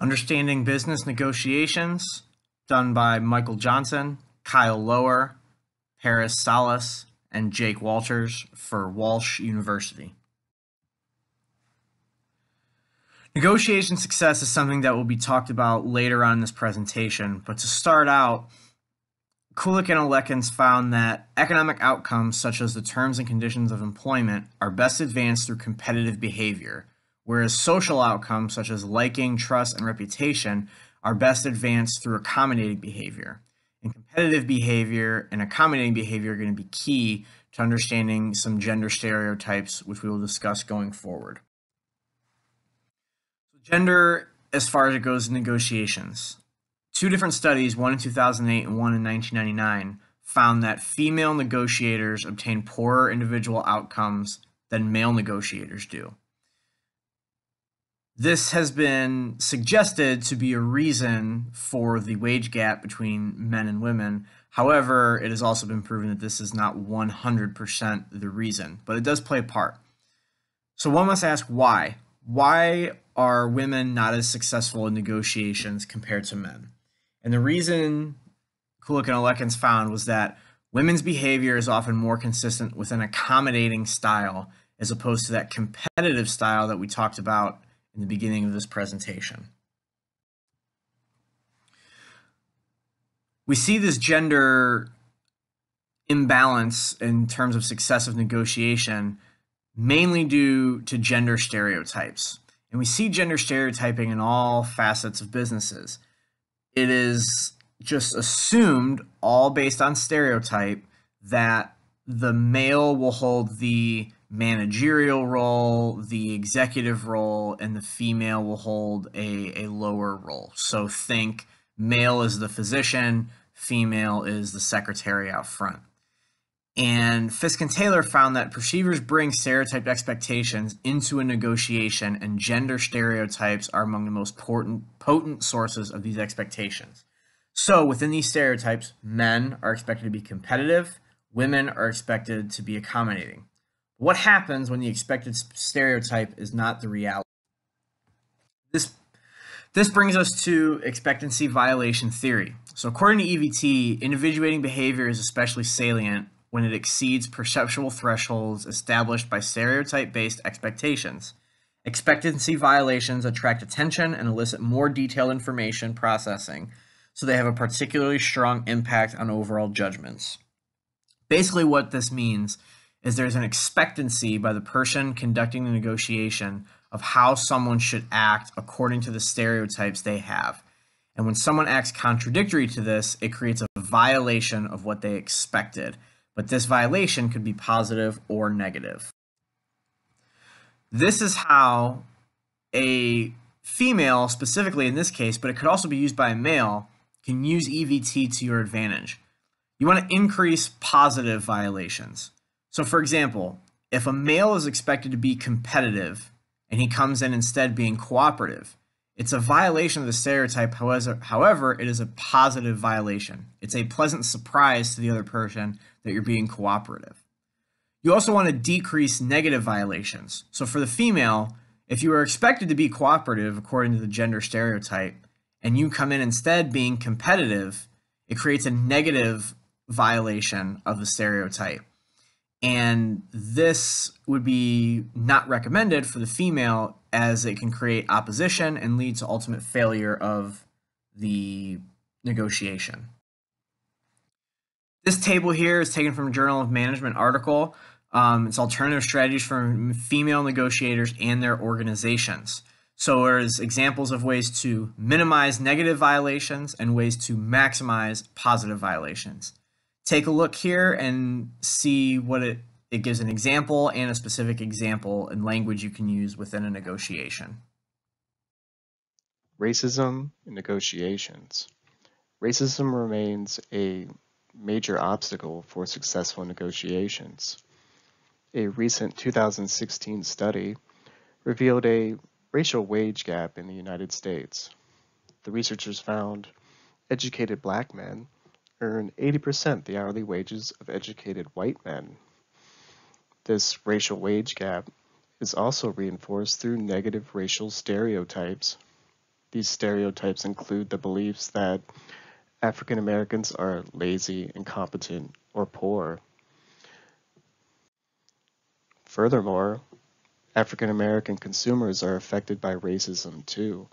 Understanding Business Negotiations, done by Michael Johnson, Kyle Lower, Paris Salas, and Jake Walters for Walsh University. Negotiation success is something that will be talked about later on in this presentation, but to start out, Kulik and Alekins found that economic outcomes such as the terms and conditions of employment are best advanced through competitive behavior, whereas social outcomes such as liking, trust, and reputation are best advanced through accommodating behavior. And competitive behavior and accommodating behavior are going to be key to understanding some gender stereotypes, which we will discuss going forward. Gender, as far as it goes in negotiations. Two different studies, one in 2008 and one in 1999, found that female negotiators obtain poorer individual outcomes than male negotiators do. This has been suggested to be a reason for the wage gap between men and women. However, it has also been proven that this is not 100% the reason, but it does play a part. So one must ask why. Why are women not as successful in negotiations compared to men? And the reason Kulik and Alekins found was that women's behavior is often more consistent with an accommodating style as opposed to that competitive style that we talked about in the beginning of this presentation. We see this gender imbalance in terms of success of negotiation mainly due to gender stereotypes. And we see gender stereotyping in all facets of businesses. It is just assumed, all based on stereotype, that the male will hold the managerial role, the executive role, and the female will hold a lower role. So think male is the physician, female is the secretary out front. And Fisk and Taylor found that perceivers bring stereotyped expectations into a negotiation, and gender stereotypes are among the most potent sources of these expectations. So within these stereotypes, men are expected to be competitive, women are expected to be accommodating. What happens when the expected stereotype is not the reality? This brings us to expectancy violation theory. So according to EVT, individuating behavior is especially salient when it exceeds perceptual thresholds established by stereotype-based expectations. Expectancy violations attract attention and elicit more detailed information processing, so they have a particularly strong impact on overall judgments. Basically what this means is there's an expectancy by the person conducting the negotiation of how someone should act according to the stereotypes they have. And when someone acts contradictory to this, it creates a violation of what they expected. But this violation could be positive or negative. This is how a female, specifically in this case, but it could also be used by a male, can use EVT to your advantage. You want to increase positive violations. So for example, if a male is expected to be competitive and he comes in instead being cooperative, it's a violation of the stereotype. However, it is a positive violation. It's a pleasant surprise to the other person that you're being cooperative. You also want to decrease negative violations. So for the female, if you are expected to be cooperative according to the gender stereotype, and you come in instead being competitive, it creates a negative violation of the stereotype. And this would be not recommended for the female, as it can create opposition and lead to ultimate failure of the negotiation. This table here is taken from a Journal of Management article. It's alternative strategies for female negotiators and their organizations. So there's examples of ways to minimize negative violations and ways to maximize positive violations. Take a look here and see what it gives an example and a specific example and language you can use within a negotiation. Racism in negotiations. Racism remains a major obstacle for successful negotiations. A recent 2016 study revealed a racial wage gap in the United States. The researchers found educated black men earn 80% the hourly wages of educated white men. This racial wage gap is also reinforced through negative racial stereotypes. These stereotypes include the beliefs that African Americans are lazy, incompetent, or poor. Furthermore, African American consumers are affected by racism too.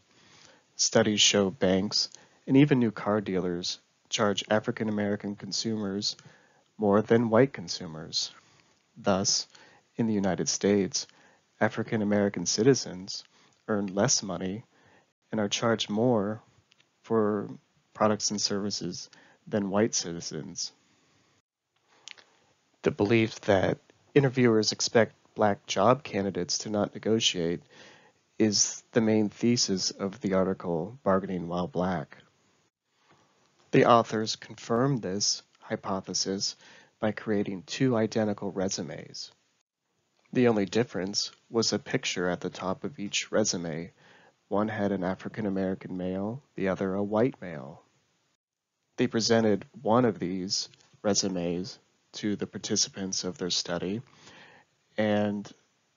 Studies show banks and even new car dealers charge African American consumers more than white consumers. Thus, in the United States, African American citizens earn less money and are charged more for products and services than white citizens. The belief that interviewers expect Black job candidates to not negotiate is the main thesis of the article Bargaining While Black. The authors confirmed this hypothesis by creating two identical resumes. The only difference was a picture at the top of each resume. One had an African American male, the other a white male. They presented one of these resumes to the participants of their study, and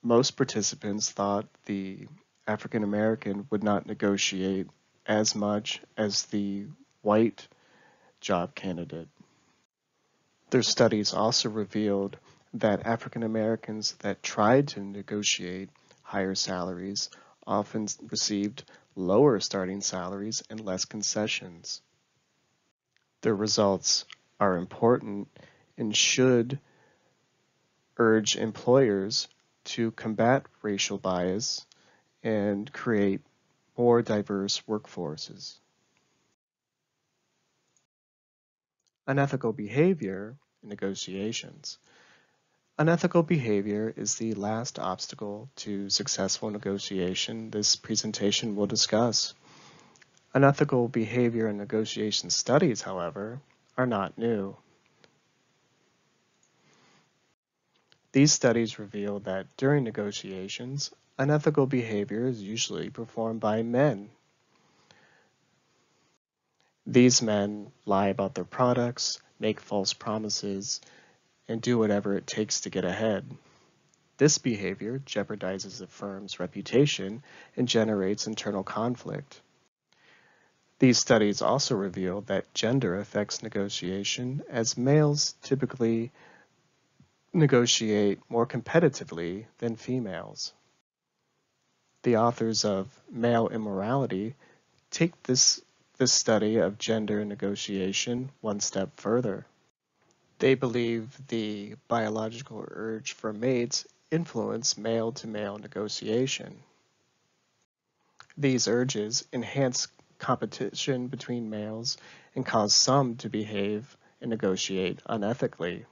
most participants thought the African American would not negotiate as much as the white job candidate. Their studies also revealed that African Americans that tried to negotiate higher salaries often received lower starting salaries and less concessions. Their results are important and should urge employers to combat racial bias and create more diverse workforces. Unethical behavior in negotiations. Unethical behavior is the last obstacle to successful negotiation this presentation will discuss. Unethical behavior in negotiation studies, however, are not new. These studies reveal that during negotiations, unethical behavior is usually performed by men. These men lie about their products, make false promises, and do whatever it takes to get ahead. This behavior jeopardizes the firm's reputation and generates internal conflict. These studies also reveal that gender affects negotiation, as males typically negotiate more competitively than females. The authors of Male Immorality take this study of gender negotiation one step further. They believe the biological urge for mates influence male-to-male negotiation. These urges enhance competition between males and cause some to behave and negotiate unethically.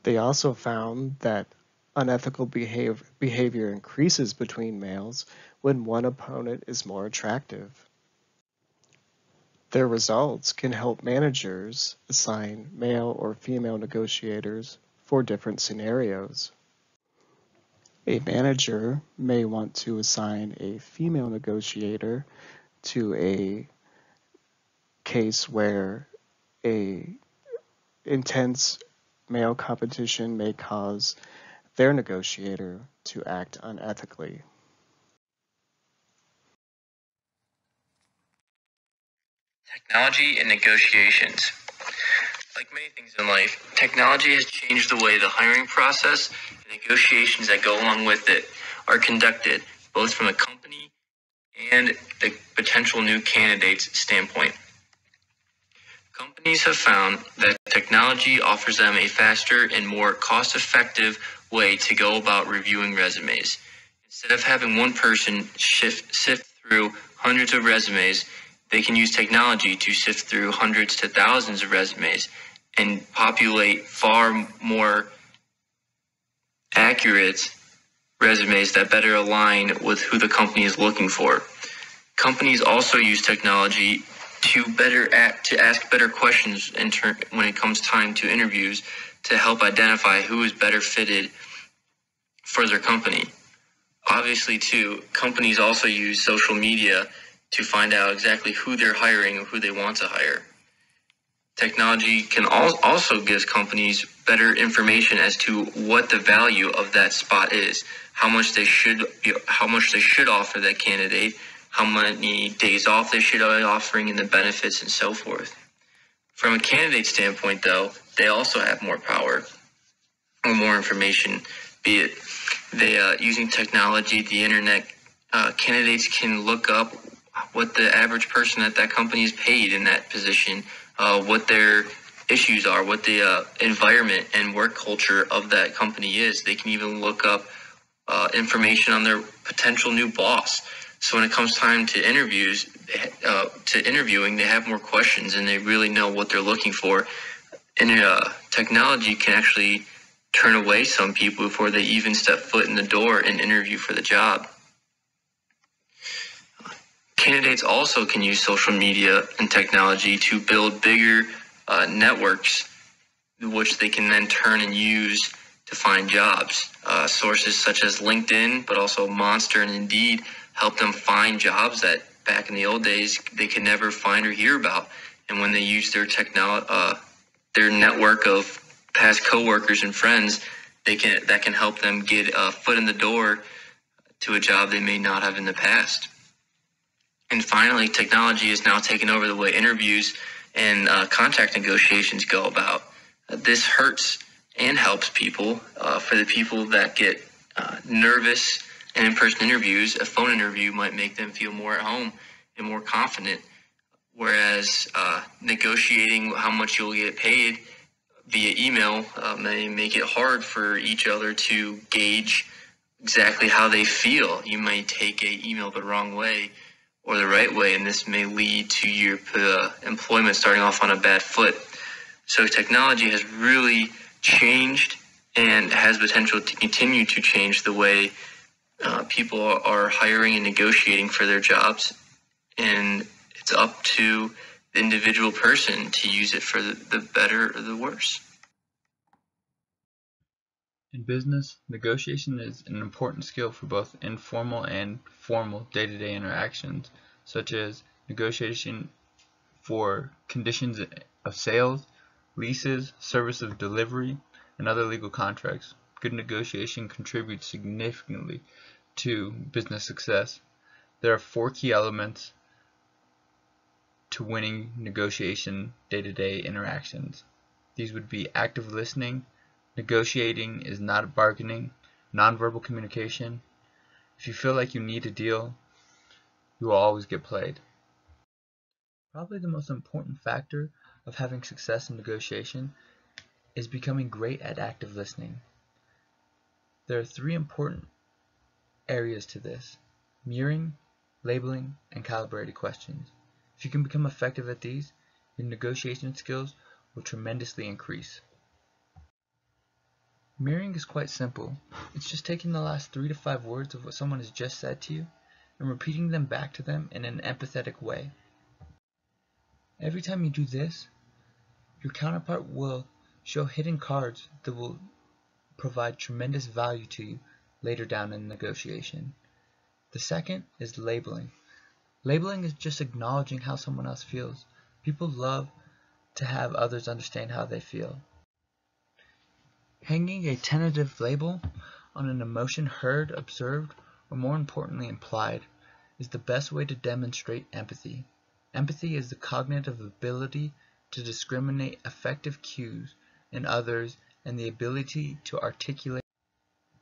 They also found that unethical behavior increases between males when one opponent is more attractive. Their results can help managers assign male or female negotiators for different scenarios. A manager may want to assign a female negotiator to a case where an intense male competition may cause their negotiator to act unethically. Technology and negotiations. Like many things in life, technology has changed the way the hiring process and negotiations that go along with it are conducted, both from a company and the potential new candidate's standpoint. Companies have found that technology offers them a faster and more cost-effective way to go about reviewing resumes. Instead of having one person sift through hundreds of resumes, they can use technology to sift through hundreds to thousands of resumes and populate far more accurate resumes that better align with who the company is looking for. Companies also use technology to ask better questions when it comes time to interviews to help identify who is better fitted for their company. Obviously, too, companies also use social media to find out exactly who they're hiring or who they want to hire. Technology can also give companies better information as to what the value of that spot is, how much they should offer that candidate, how many days off they should be offering, and the benefits and so forth. From a candidate standpoint, though, they also have more power or more information, be it they using technology, the internet. Candidates can look up what the average person at that company is paid in that position, what their issues are, what the environment and work culture of that company is. They can even look up information on their potential new boss. So when it comes time to interviewing, they have more questions and they really know what they're looking for. And technology can actually turn away some people before they even step foot in the door and interview for the job. Candidates also can use social media and technology to build bigger networks, which they can then turn and use to find jobs. Sources such as LinkedIn, but also Monster and Indeed help them find jobs that back in the old days they could never find or hear about. And when they use their their network of past coworkers and friends, that can help them get a foot in the door to a job they may not have in the past. And finally, technology has now taken over the way interviews and contract negotiations go about. This hurts and helps people. For the people that get nervous in in-person interviews, a phone interview might make them feel more at home and more confident, whereas negotiating how much you'll get paid via email may make it hard for each other to gauge exactly how they feel. You may take an email the wrong way or the right way, and this may lead to your employment starting off on a bad foot. So technology has really changed and has potential to continue to change the way people are hiring and negotiating for their jobs. And it's up to the individual person to use it for the better or the worse. In business, negotiation is an important skill for both informal and formal day-to-day interactions, such as negotiation for conditions of sales, leases, service of delivery, and other legal contracts. Good negotiation contributes significantly to business success. There are 4 key elements to winning negotiation day-to-day interactions. These would be active listening, negotiating is not bargaining, nonverbal communication. If you feel like you need a deal, you will always get played. Probably the most important factor of having success in negotiation is becoming great at active listening. There are 3 important areas to this: mirroring, labeling, and calibrated questions. If you can become effective at these, your negotiation skills will tremendously increase. Mirroring is quite simple. It's just taking the last 3 to 5 words of what someone has just said to you and repeating them back to them in an empathetic way. Every time you do this, your counterpart will show hidden cards that will provide tremendous value to you later down in the negotiation. The second is labeling. Labeling is just acknowledging how someone else feels. People love to have others understand how they feel. Hanging a tentative label on an emotion heard, observed, or more importantly implied, is the best way to demonstrate empathy. Empathy is the cognitive ability to discriminate affective cues in others and the ability to articulate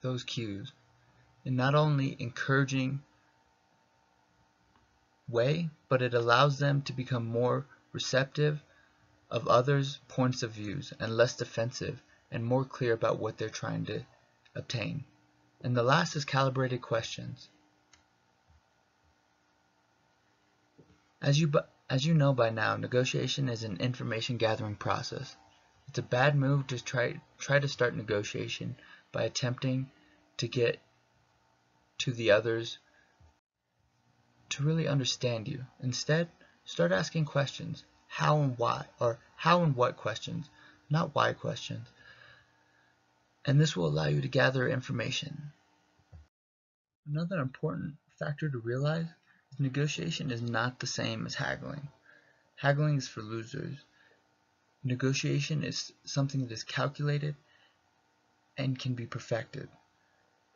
those cues in not only encouraging way, but it allows them to become more receptive of others' points of views and less defensive and more clear about what they're trying to obtain. And the last is calibrated questions. As you know by now, negotiation is an information gathering process. It's a bad move to try to start negotiation by attempting to get to the others to really understand you. Instead, start asking questions. How and why, or how and what questions, not why questions. And this will allow you to gather information. Another important factor to realize is negotiation is not the same as haggling. Haggling is for losers. Negotiation is something that is calculated and can be perfected.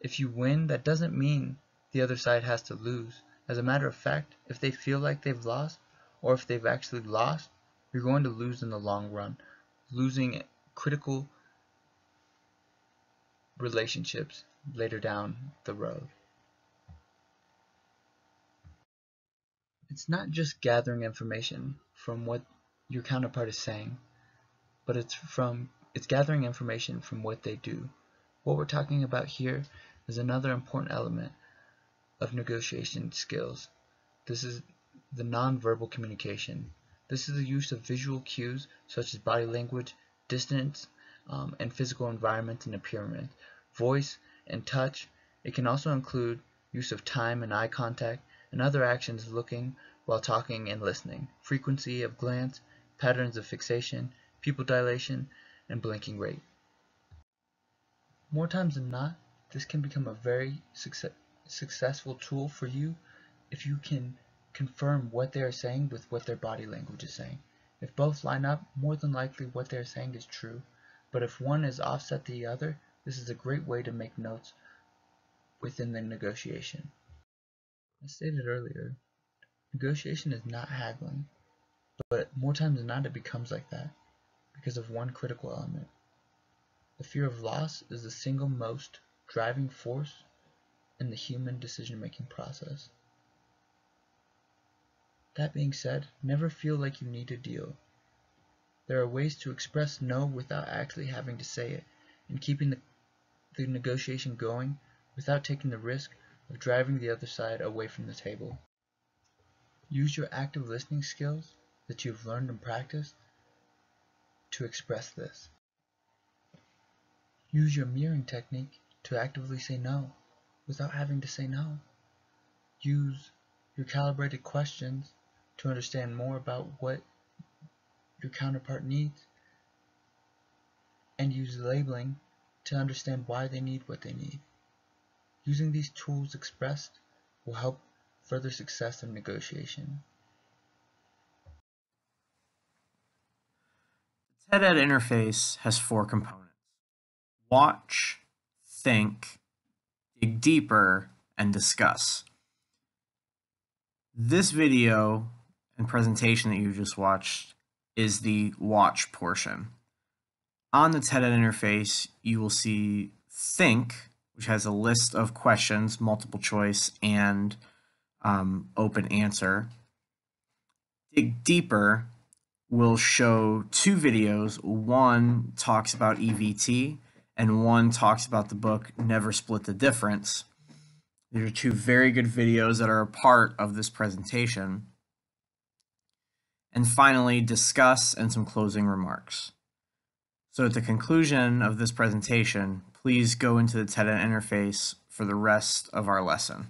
If you win, that doesn't mean the other side has to lose. As a matter of fact, if they feel like they've lost, or if they've actually lost, you're going to lose in the long run, losing critical relationships later down the road. It's not just gathering information from what your counterpart is saying, but it's gathering information from what they do. What we're talking about here is another important element of negotiation skills. This is the nonverbal communication. This is the use of visual cues such as body language, distance, and physical environment and appearance, voice and touch. It can also include use of time and eye contact, and other actions looking while talking and listening, frequency of glance, patterns of fixation, pupil dilation, and blinking rate. More times than not, this can become a very successful tool for you if you can confirm what they are saying with what their body language is saying. If both line up, more than likely what they are saying is true, but if one is offset the other, this is a great way to make notes within the negotiation. As stated earlier, negotiation is not haggling, but more times than not it becomes like that because of one critical element. The fear of loss is the single most driving force in the human decision-making process. That being said, never feel like you need a deal. There are ways to express no without actually having to say it, and keeping the negotiation going without taking the risk of driving the other side away from the table. Use your active listening skills that you've learned and practiced to express this. Use your mirroring technique to actively say no without having to say no. Use your calibrated questions to understand more about what your counterpart needs, and use labeling to understand why they need what they need. Using these tools expressed will help further success in negotiation. The TED-Ed interface has 4 components: watch, think, dig deeper, and discuss. This video and presentation that you just watched is the watch portion. On the TED-Ed interface, you will see think, which has a list of questions, multiple choice, and open answer. Dig deeper will show 2 videos. One talks about EVT, and one talks about the book Never Split the Difference. These are 2 very good videos that are a part of this presentation. And finally, discuss and some closing remarks. So at the conclusion of this presentation, please go into the TED-Ed interface for the rest of our lesson.